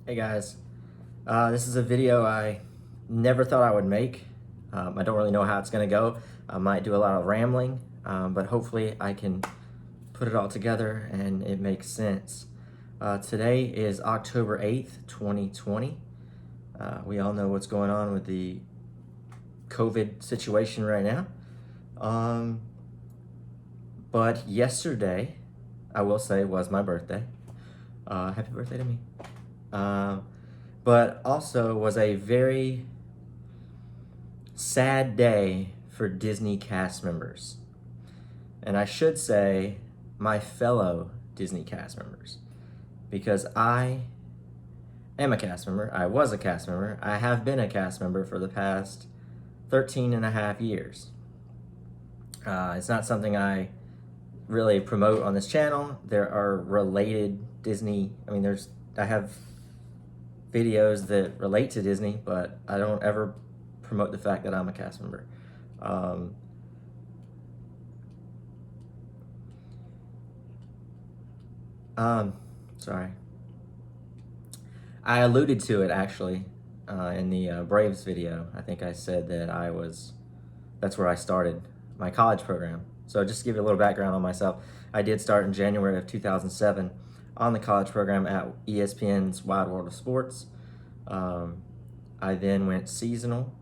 Hey guys, this is a video I never thought I would make. I don't really know how it's going to go. I might do a lot of rambling, but hopefully I can put it all together and it makes sense. Today is October 8th, 2020. We all know what's going on with the COVID situation right now. But yesterday, I will say, was my birthday. Happy birthday to me. But also was a very sad day for Disney cast members. And I should say my fellow Disney cast members, because I am a cast member. I was a cast member. I have been a cast member for the past 13 and a half years. It's not something I really promote on this channel. There are related Disney, I have videos that relate to Disney, but I don't ever promote the fact that I'm a cast member. Sorry. I alluded to it actually in the Braves video. I think I said that that's where I started my college program. So just to give you a little background on myself, I did start in January of 2007 on the college program at ESPN's Wide World of Sports. I then went seasonal,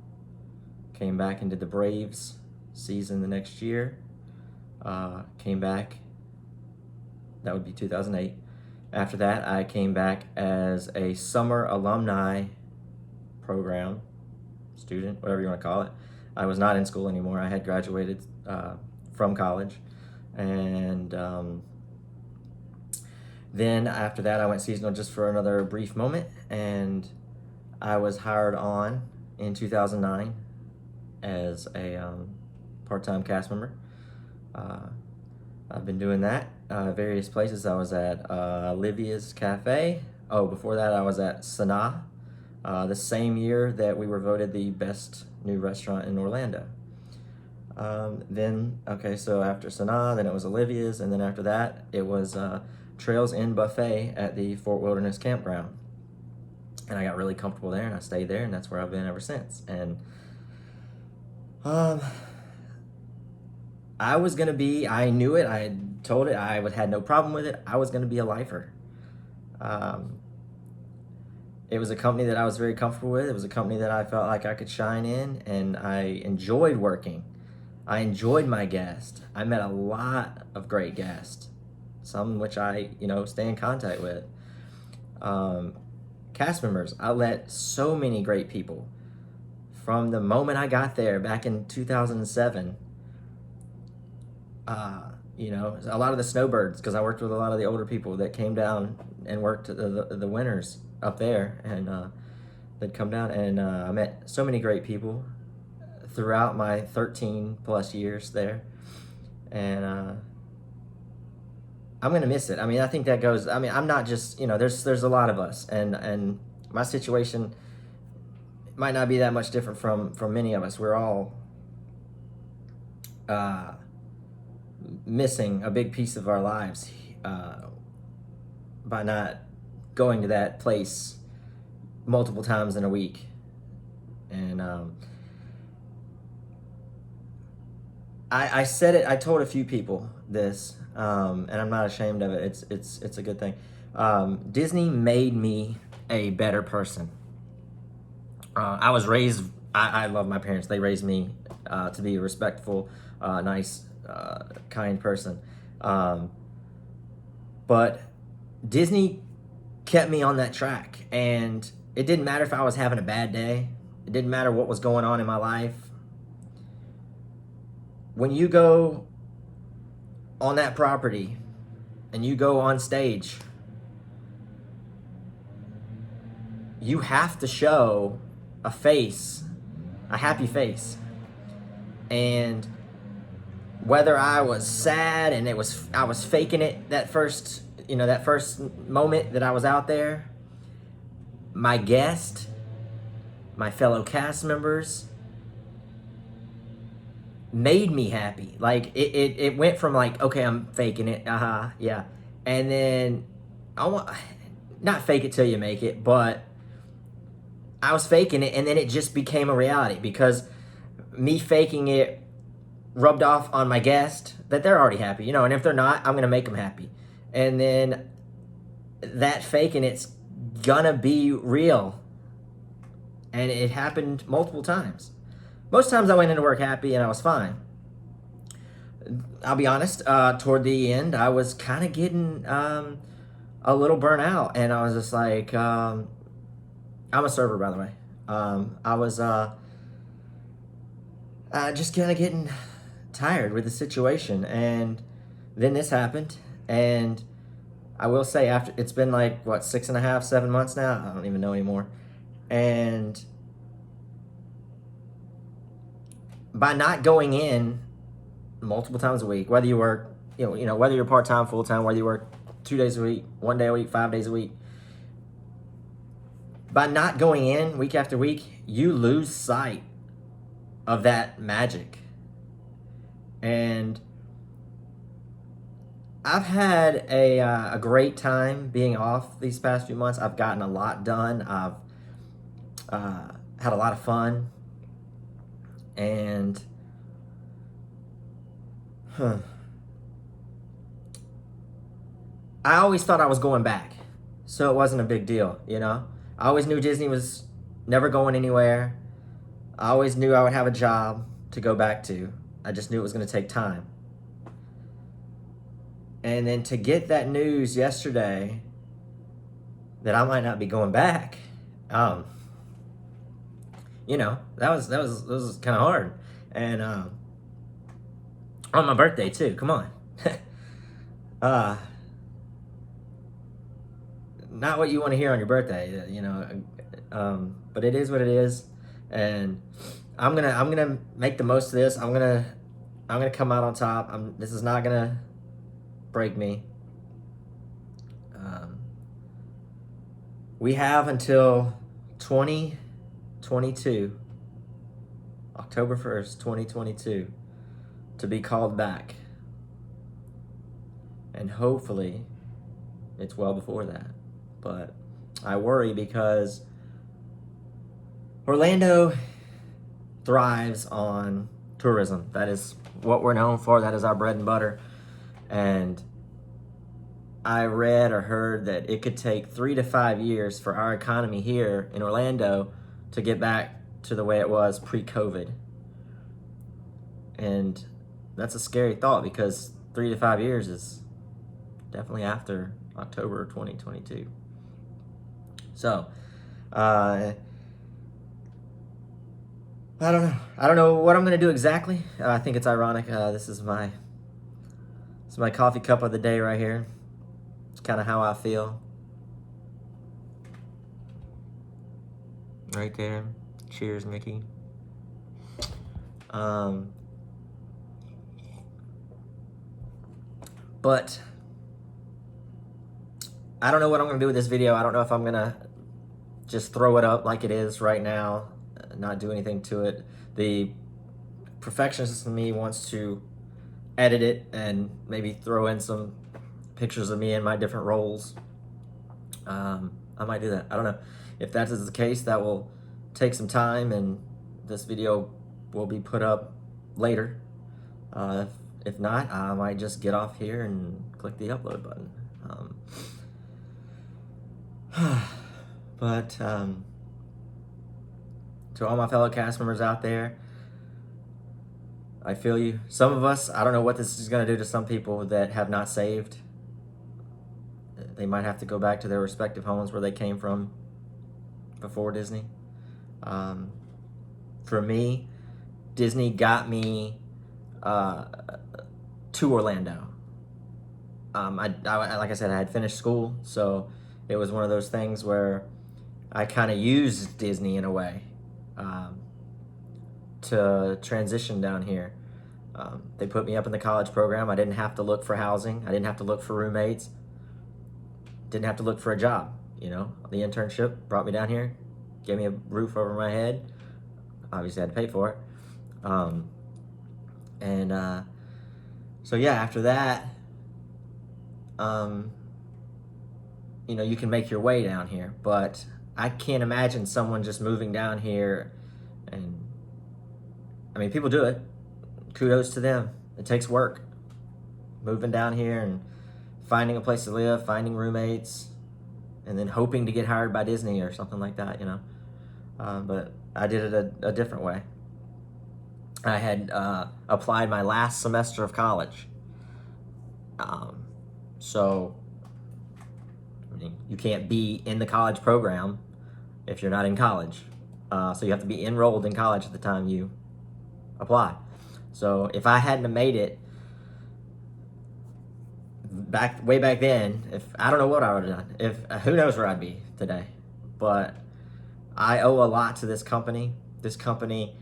came back and did the Braves season the next year, came back, that would be 2008. After that, I came back as a summer alumni program student, whatever you want to call it. I was not in school anymore. I had graduated from college. And then after that, I went seasonal just for another brief moment. And I was hired on in 2009 as a part-time cast member. I've been doing that various places. I was at Olivia's Cafe. Oh, before that I was at Sanaa, the same year that we were voted the best new restaurant in Orlando. So after Sanaa, then it was Olivia's, and then after that it was Trails Inn Buffet at the Fort Wilderness Campground. And I got really comfortable there, and I stayed there, and that's where I've been ever since. And I knew it, I told it, I had no problem with it. I was going to be a lifer. It was a company that I was very comfortable with. It was a company that I felt like I could shine in, and I enjoyed working. I enjoyed my guests. I met a lot of great guests, some which I, stay in contact with. Cast members, I met so many great people. From the moment I got there back in 2007, a lot of the snowbirds, because I worked with a lot of the older people that came down and worked the winters up there, and they'd come down, and I met so many great people throughout my 13 plus years there, and I'm gonna miss it. I think that goes. I'm not just, there's a lot of us, and my situation might not be that much different from many of us. We're all missing a big piece of our lives by not going to that place multiple times in a week. And I said it, I told a few people this, and I'm not ashamed of it. It's a good thing. Disney made me a better person. I was raised, I love my parents. They raised me to be a respectful, nice, kind person. But Disney kept me on that track, and it didn't matter if I was having a bad day. It didn't matter what was going on in my life. When you go on that property and you go on stage, you have to show a face, a happy face. And whether I was sad and I was faking it that first moment that I was out there, my guest, my fellow cast members made me happy. Like it went from like, okay, I'm faking it, yeah, and then not fake it till you make it, but I was faking it, and then it just became a reality because me faking it rubbed off on my guest that they're already happy, you know, and if they're not, I'm gonna make them happy. And then that faking it's gonna be real. And it happened multiple times. Most times I went into work happy and I was fine. I'll be honest, toward the end, I was kind of getting a little burnt out, and I was just like, I'm a server, by the way. I was just kind of getting tired with the situation, and then this happened, and I will say after it's been like what 6.5, 7 months now. I don't even know anymore, and by not going in multiple times a week, whether you work, whether you're part time, full time, whether you work 2 days a week, 1 day a week, 5 days a week, by not going in week after week, you lose sight of that magic. And I've had a great time being off these past few months. I've gotten a lot done. I've had a lot of fun. And I always thought I was going back, so it wasn't a big deal, you know? I always knew Disney was never going anywhere. I always knew I would have a job to go back to. I just knew it was going to take time. And then to get that news yesterday that I might not be going back, that was kind of hard. And on my birthday too. Come on. Not what you want to hear on your birthday, but it is what it is, and I'm gonna make the most of this. I'm gonna come out on top. This is not gonna break me. We have until 2022, October 1st, 2022, to be called back, and hopefully it's well before that. But I worry because Orlando thrives on tourism. That is what we're known for. That is our bread and butter. And I read or heard that it could take 3 to 5 years for our economy here in Orlando to get back to the way it was pre-COVID. And that's a scary thought because 3 to 5 years is definitely after October 2022. So, I don't know. I don't know what I'm going to do exactly. I think it's ironic. This is my coffee cup of the day right here. It's kind of how I feel. Right there. Cheers, Mickey. But I don't know what I'm going to do with this video. I don't know if I'm going to just throw it up like it is right now, not do anything to it. The perfectionist in me wants to edit it and maybe throw in some pictures of me in my different roles. I might do that. I don't know. If that is the case, that will take some time, and this video will be put up later. If not, I might just get off here and click the upload button. But to all my fellow cast members out there, I feel you. Some of us, I don't know what this is going to do to some people that have not saved. They might have to go back to their respective homes where they came from before Disney. For me, Disney got me to Orlando. Like I said, I had finished school, so it was one of those things where I kind of used Disney in a way to transition down here. They put me up in the college program. I didn't have to look for housing. I didn't have to look for roommates. Didn't have to look for a job. The internship brought me down here, gave me a roof over my head. Obviously, I had to pay for it. So yeah, after that, you can make your way down here, but I can't imagine someone just moving down here. And I mean, people do it. Kudos to them. It takes work moving down here and finding a place to live, finding roommates, and then hoping to get hired by Disney or something like that, but I did it a different way. I had applied my last semester of college. So I mean, you can't be in the college program if you're not in college. So you have to be enrolled in college at the time you apply. So if I hadn't have made it way back then, if I don't know what I would have done. Who knows where I'd be today. But I owe a lot to this company. This company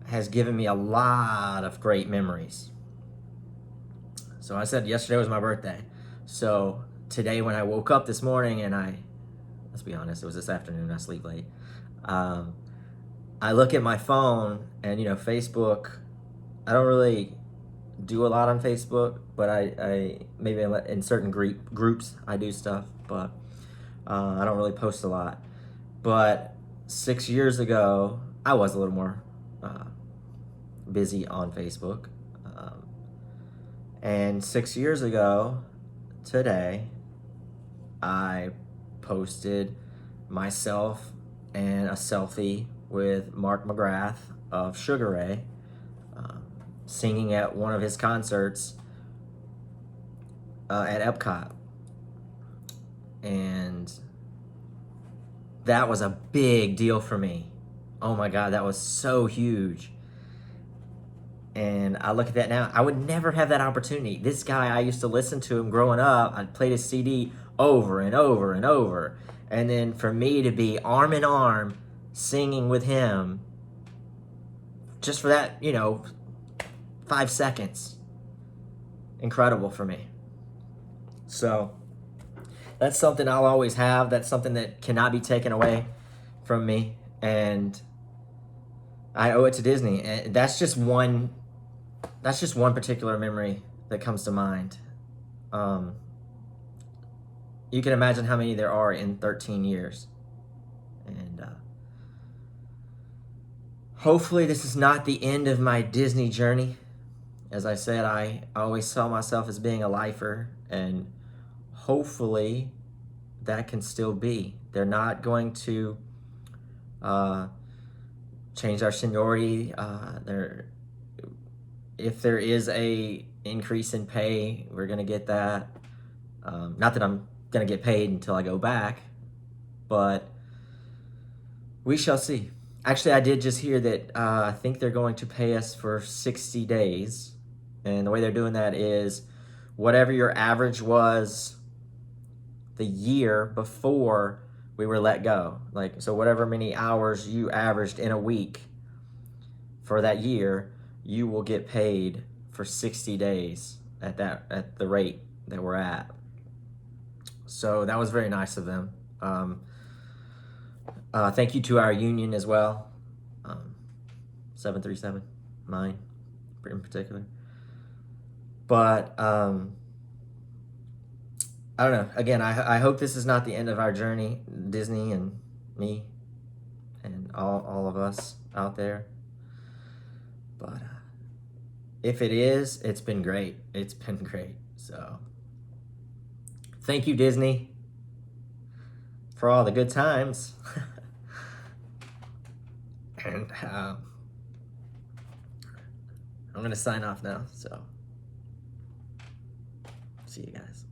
has given me a lot of great memories. So I said yesterday was my birthday. So today when I woke up this morning and let's be honest, it was this afternoon, I sleep late. I look at my phone and, Facebook, I don't really do a lot on Facebook, but I maybe in certain groups I do stuff, but I don't really post a lot. But 6 years ago, I was a little more busy on Facebook. And 6 years ago today, I posted myself and a selfie with Mark McGrath of Sugar Ray singing at one of his concerts at Epcot. And that was a big deal for me. Oh my God, that was so huge. And I look at that now, I would never have that opportunity. This guy, I used to listen to him growing up. I played his CD over and over and over. And then for me to be arm in arm singing with him, just for that, 5 seconds, incredible for me. So that's something I'll always have. That's something that cannot be taken away from me. And I owe it to Disney. And that's just one particular memory that comes to mind. You can imagine how many there are in 13 years. And hopefully this is not the end of my Disney journey. As I said, I always saw myself as being a lifer, and hopefully that can still be. They're not going to change our seniority. If there is a increase in pay, we're going to get that. Not that I'm going to get paid until I go back, but we shall see. Actually, I did just hear that I think they're going to pay us for 60 days. And the way they're doing that is whatever your average was the year before we were let go. So whatever many hours you averaged in a week for that year, you will get paid for 60 days at the rate that we're at. So that was very nice of them. Thank you to our union as well, 737, mine in particular. But I don't know. Again, I hope this is not the end of our journey, Disney and me and all of us out there. But if it is, it's been great. It's been great. So thank you, Disney, for all the good times. And I'm going to sign off now. So see you guys.